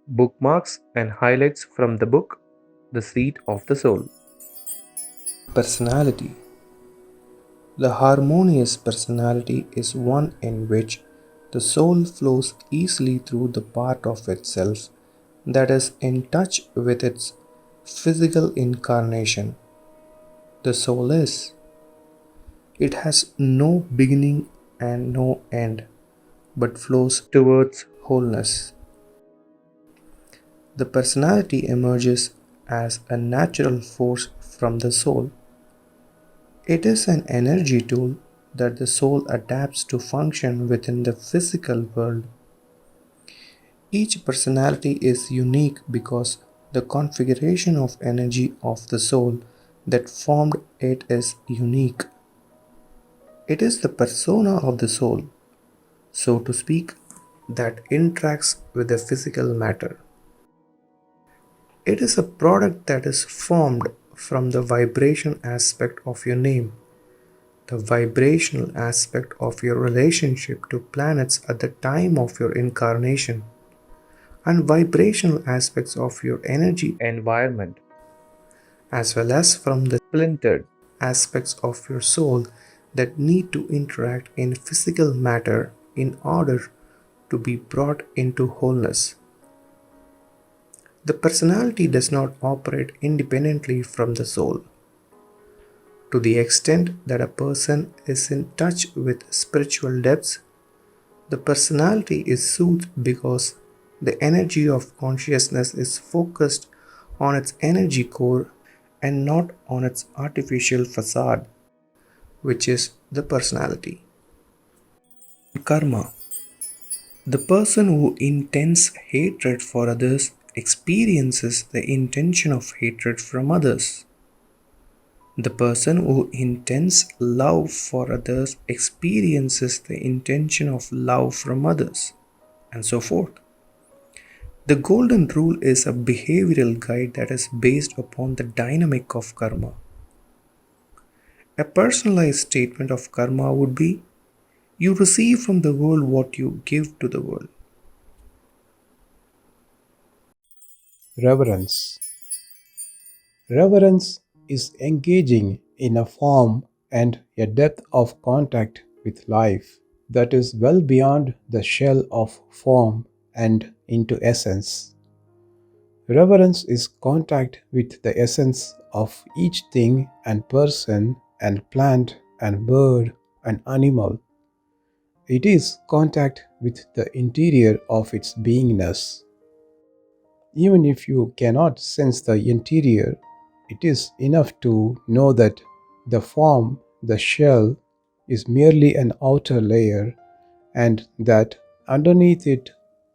Bookmarks and highlights from the book The Seat of the Soul. Personality. The harmonious personality is one in which the soul flows easily through the part of itself that is in touch with its physical incarnation. The soul is. It has no beginning and no end, but flows towards wholeness. The personality emerges as a natural force from the soul. It is an energy tool that the soul adapts to function within the physical world. Each personality is unique because the configuration of energy of the soul that formed it is unique. It is the persona of the soul, so to speak, that interacts with the physical matter. It is a product that is formed from the vibration aspect of your name, the vibrational aspect of your relationship to planets at the time of your incarnation, and vibrational aspects of your energy Environment, as well as from the splintered, aspects of your soul that need to interact in physical matter in order to be brought into wholeness. The personality does not operate independently from the soul. To the extent that a person is in touch with spiritual depths, the personality is soothed because the energy of consciousness is focused on its energy core and not on its artificial facade, which is the personality. Karma. The person who intends hatred for others experiences the intention of hatred from others. The person who intends love for others experiences the intention of love from others, and so forth. The golden rule is a behavioral guide that is based upon the dynamic of karma. A personalized statement of karma would be: you receive from the world what you give to the world. Reverence. Reverence is engaging in a form and a depth of contact with life that is well beyond the shell of form and into essence. Reverence is contact with the essence of each thing and person and plant and bird and animal. It is contact with the interior of its beingness. Even if you cannot sense the interior, it is enough to know that the form, the shell, is merely an outer layer, and that underneath it,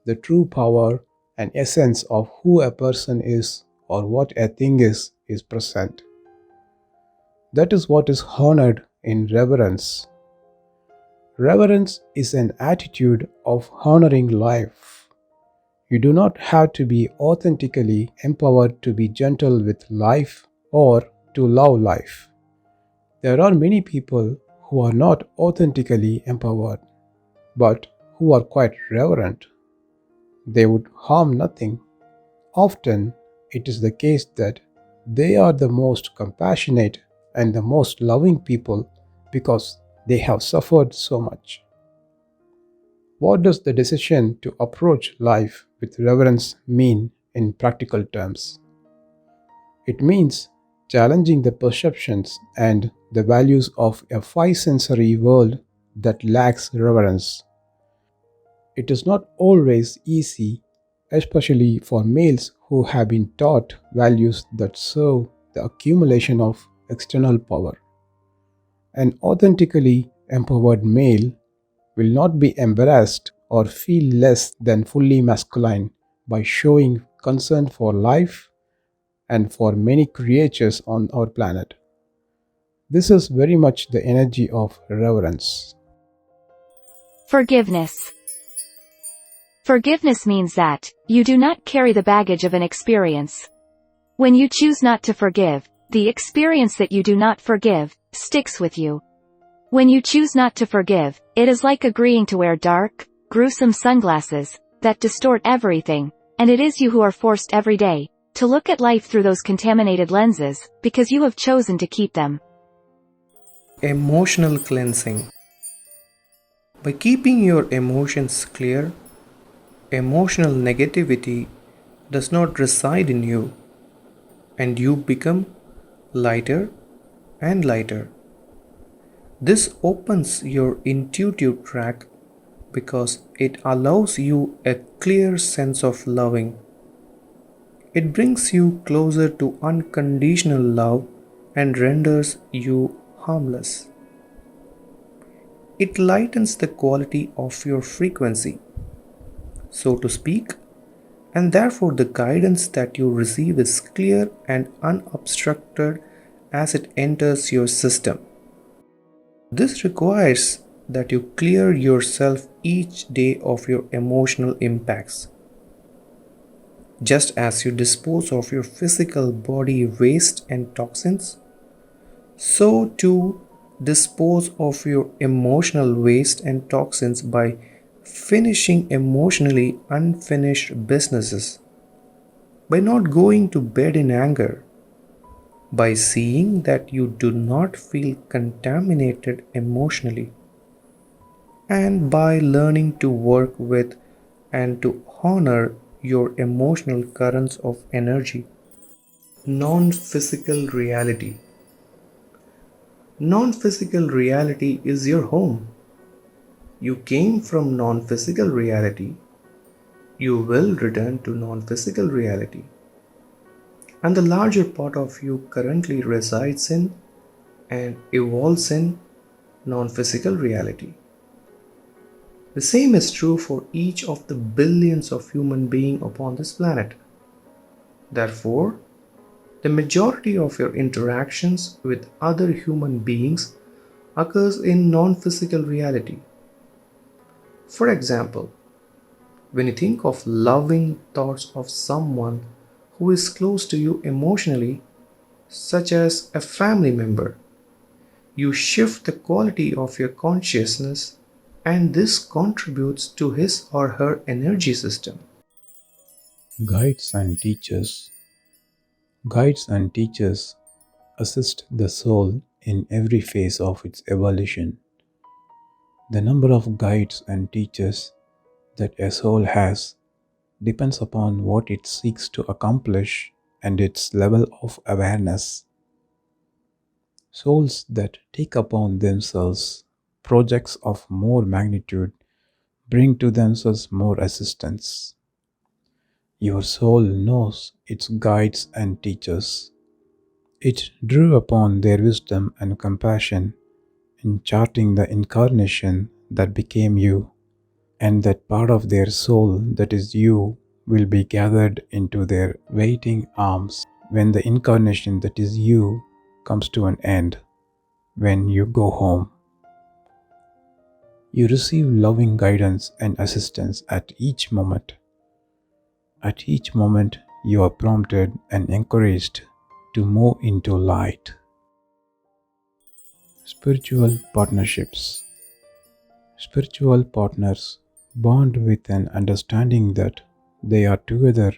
the true power and essence of who a person is or what a thing is present. That is what is honored in reverence. Reverence is an attitude of honoring life. You do not have to be authentically empowered to be gentle with life or to love life. There are many people who are not authentically empowered, but who are quite reverent. They would harm nothing. Often, it is the case that they are the most compassionate and the most loving people because they have suffered so much. What does the decision to approach life with reverence mean in practical terms? It means challenging the perceptions and the values of a five sensory world that lacks reverence. It is not always easy, especially for males who have been taught values that serve the accumulation of external power. An authentically empowered male will not be embarrassed or feel less than fully masculine by showing concern for life and for many creatures on our planet. This is very much the energy of reverence. Forgiveness. Forgiveness means that you do not carry the baggage of an experience. When you choose not to forgive, the experience that you do not forgive sticks with you. When you choose not to forgive, it is like agreeing to wear dark, gruesome sunglasses that distort everything, and it is you who are forced every day to look at life through those contaminated lenses, because you have chosen to keep them. Emotional cleansing. By keeping your emotions clear, emotional negativity does not reside in you, and you become lighter and lighter. This opens your intuitive track because it allows you a clear sense of loving. It brings you closer to unconditional love and renders you harmless. It lightens the quality of your frequency, so to speak, and therefore the guidance that you receive is clear and unobstructed as it enters your system. This requires that you clear yourself each day of your emotional impacts. Just as you dispose of your physical body waste and toxins, so too dispose of your emotional waste and toxins by finishing emotionally unfinished businesses, by not going to bed in anger, by seeing that you do not feel contaminated emotionally, and by learning to work with and to honor your emotional currents of energy. Non physical reality. Non physical reality is your home. You came from non physical reality. You will return to non physical reality. And the larger part of you currently resides in and evolves in non physical reality. The same is true for each of the billions of human beings upon this planet. Therefore, the majority of your interactions with other human beings occurs in non-physical reality. For example, when you think of loving thoughts of someone who is close to you emotionally, such as a family member, you shift the quality of your consciousness, and this contributes to his or her energy system. Guides and teachers. Guides and teachers assist the soul in every phase of its evolution. The number of guides and teachers that a soul has depends upon what it seeks to accomplish and its level of awareness. Souls that take upon themselves projects of more magnitude bring to themselves more assistance. Your soul knows its guides and teachers. It drew upon their wisdom and compassion in charting the incarnation that became you, and that part of their soul that is you will be gathered into their waiting arms when the incarnation that is you comes to an end, when you go home. You receive loving guidance and assistance at each moment. At each moment, you are prompted and encouraged to move into light. Spiritual partnerships. Spiritual partners bond with an understanding that they are together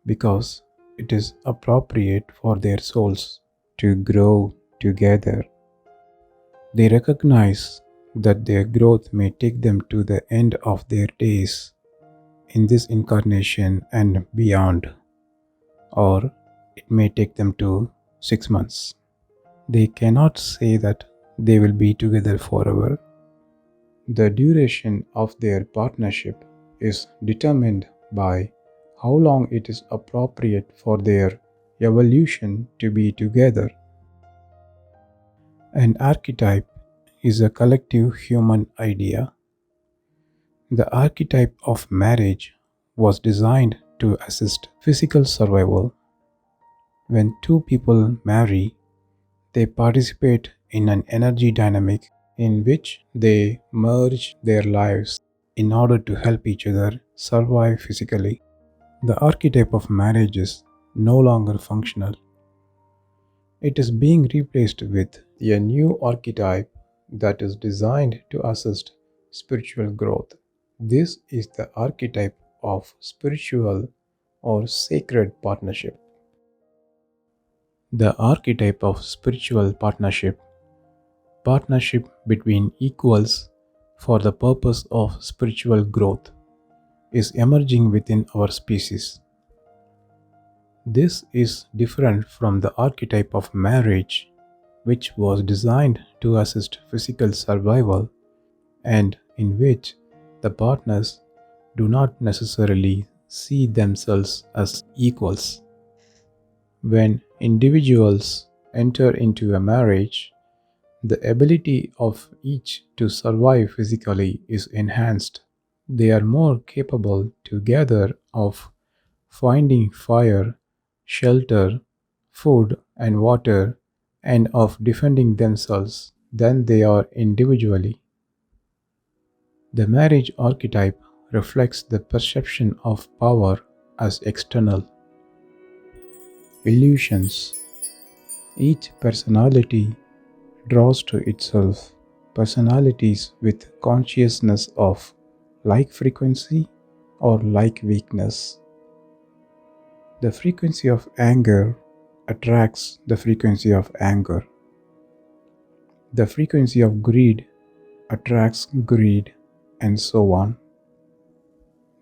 because it is appropriate for their souls to grow together. They recognize that their growth may take them to the end of their days in this incarnation and beyond, or it may take them to 6 months. They cannot say that they will be together forever. The duration of their partnership is determined by how long it is appropriate for their evolution to be together. An archetype is a collective human idea. The archetype of marriage was designed to assist physical survival. When two people marry, they participate in an energy dynamic in which they merge their lives in order to help each other survive physically. The archetype of marriage is no longer functional. It is being replaced with a new archetype that is designed to assist spiritual growth. This is the archetype of spiritual or sacred partnership. The archetype of spiritual partnership between equals for the purpose of spiritual growth, is emerging within our species. This is different from the archetype of marriage, which was designed to assist physical survival and in which the partners do not necessarily see themselves as equals. When individuals enter into a marriage, the ability of each to survive physically is enhanced. They are more capable together of finding fire, shelter, food, and water, and of defending themselves than they are individually. The marriage archetype reflects the perception of power as external. Illusions. Each personality draws to itself personalities with consciousness of like frequency or like weakness. The frequency of anger attracts the frequency of anger. The frequency of greed attracts greed, and so on.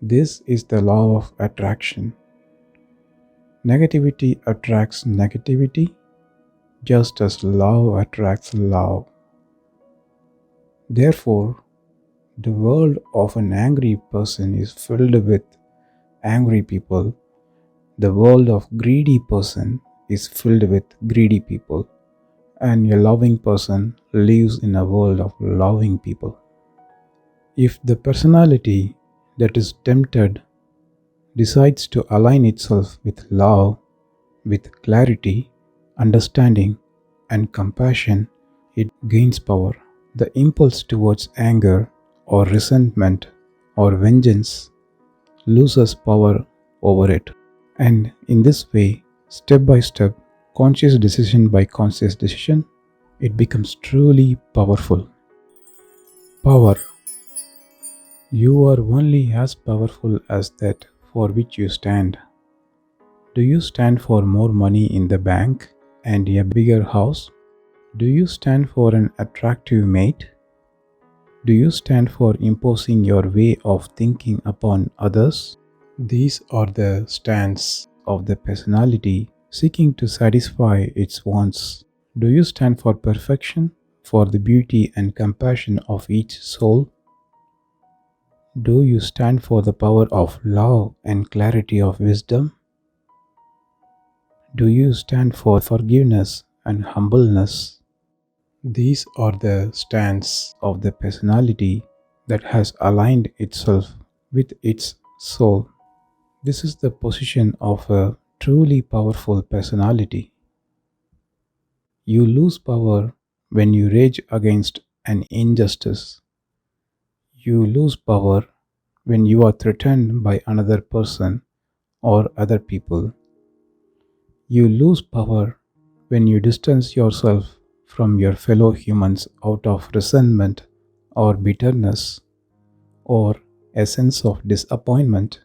This is the law of attraction. Negativity attracts negativity, just as love attracts love. Therefore, the world of an angry person is filled with angry people. The world of greedy person is filled with greedy people. And a loving person lives in a world of loving people. If the personality that is tempted decides to align itself with love, with clarity, understanding, and compassion, it gains power. The impulse towards anger or resentment or vengeance loses power over it. And in this way, step by step, conscious decision by conscious decision, it becomes truly powerful. Power. You are only as powerful as that for which you stand. Do you stand for more money in the bank and a bigger house? Do you stand for an attractive mate? Do you stand for imposing your way of thinking upon others? These are the stands of the personality seeking to satisfy its wants. Do you stand for perfection, for the beauty and compassion of each soul? Do you stand for the power of love and clarity of wisdom? Do you stand for forgiveness and humbleness? These are the stands of the personality that has aligned itself with its soul. This is the position of a truly powerful personality. You lose power when you rage against an injustice. You lose power when you are threatened by another person or other people. You lose power when you distance yourself from your fellow humans out of resentment or bitterness or a sense of disappointment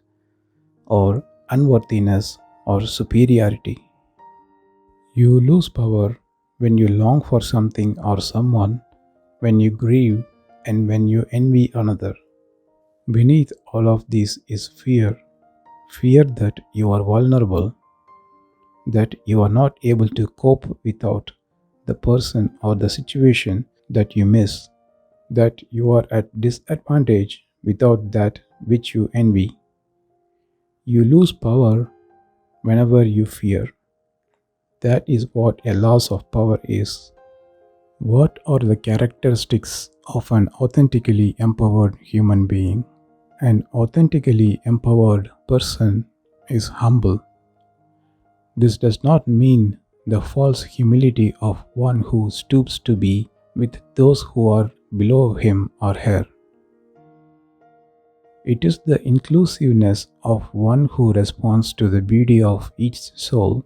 or unworthiness or superiority. You lose power when you long for something or someone, when you grieve, and when you envy another. Beneath all of this is fear. Fear that you are vulnerable, that you are not able to cope without the person or the situation that you miss, that you are at disadvantage without that which you envy. You lose power whenever you fear. That is what a loss of power is. What are the characteristics of an authentically empowered human being? An authentically empowered person is humble. This does not mean the false humility of one who stoops to be with those who are below him or her. It is the inclusiveness of one who responds to the beauty of each soul,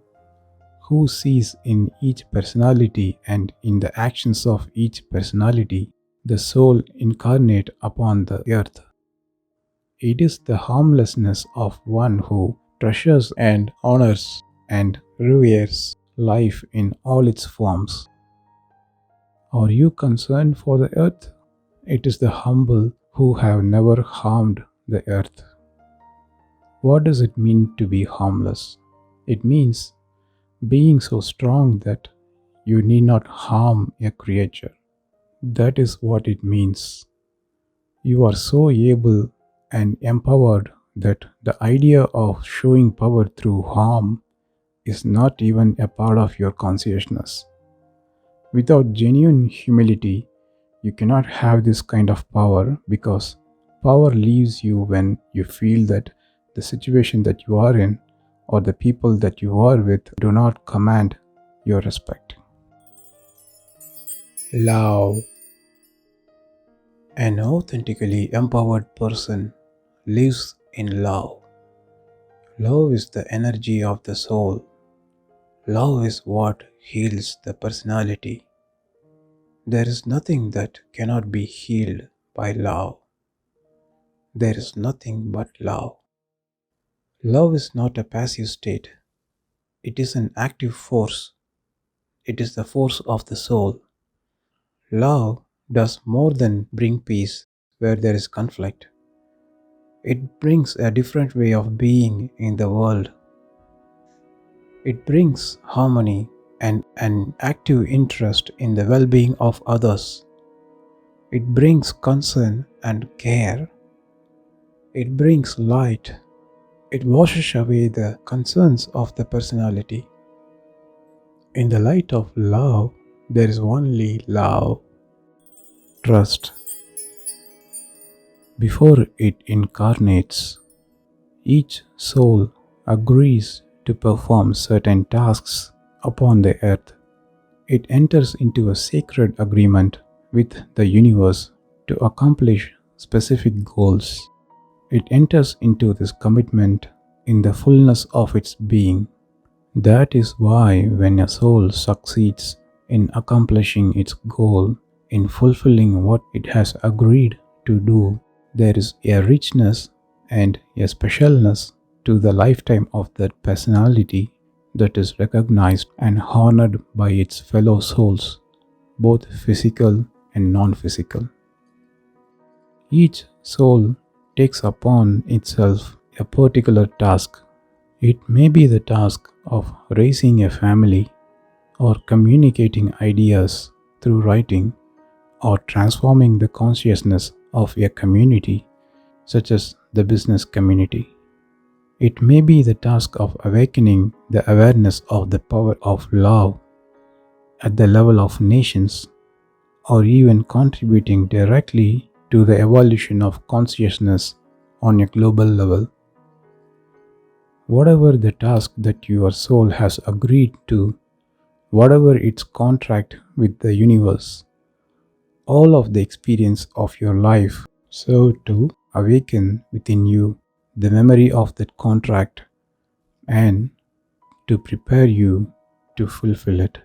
who sees in each personality and in the actions of each personality the soul incarnate upon the earth. It is the harmlessness of one who treasures and honors and reveres life in all its forms. Are you concerned for the earth? It is the humble who have never harmed the earth. What does it mean to be harmless? It means being so strong that you need not harm a creature. That is what it means. You are so able and empowered that the idea of showing power through harm is not even a part of your consciousness. Without genuine humility, you cannot have this kind of power because power leaves you when you feel that the situation that you are in or the people that you are with do not command your respect. Love. An authentically empowered person lives in love. Love is the energy of the soul. Love is what heals the personality. There is nothing that cannot be healed by love. There is nothing but love. Love is not a passive state. It is an active force. It is the force of the soul. Love does more than bring peace where there is conflict. It brings a different way of being in the world. It brings harmony and an active interest in the well-being of others. It brings concern and care. It brings light. It washes away the concerns of the personality. In the light of love, there is only love. Trust. Before it incarnates, each soul agrees to perform certain tasks upon the earth. It enters into a sacred agreement with the universe to accomplish specific goals. It enters into this commitment in the fullness of its being. That is why when a soul succeeds in accomplishing its goal, in fulfilling what it has agreed to do, there is a richness and a specialness to the lifetime of that personality that is recognized and honored by its fellow souls, both physical and non-physical. Each soul takes upon itself a particular task. It may be the task of raising a family, or communicating ideas through writing, or transforming the consciousness of a community, such as the business community. It may be the task of awakening the awareness of the power of love at the level of nations, or even contributing directly to the evolution of consciousness on a global level. Whatever the task that your soul has agreed to, whatever its contract with the universe, all of the experience of your life serve to awaken within you the memory of that contract and to prepare you to fulfill it.